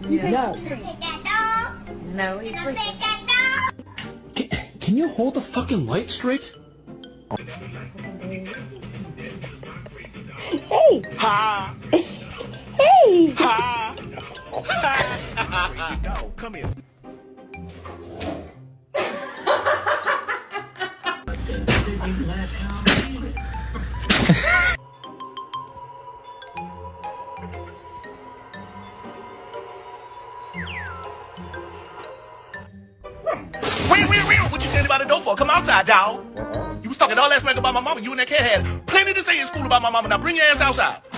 No. No, he's sleeping. Can you hold the fucking light straight? Hey! Ha! Hey! Ha! Dog, come here. What you standing by the door for? Come outside, dog. You was talking all that smack about my mama. You and that cat had plenty to say in school about my mama. Now bring your ass outside.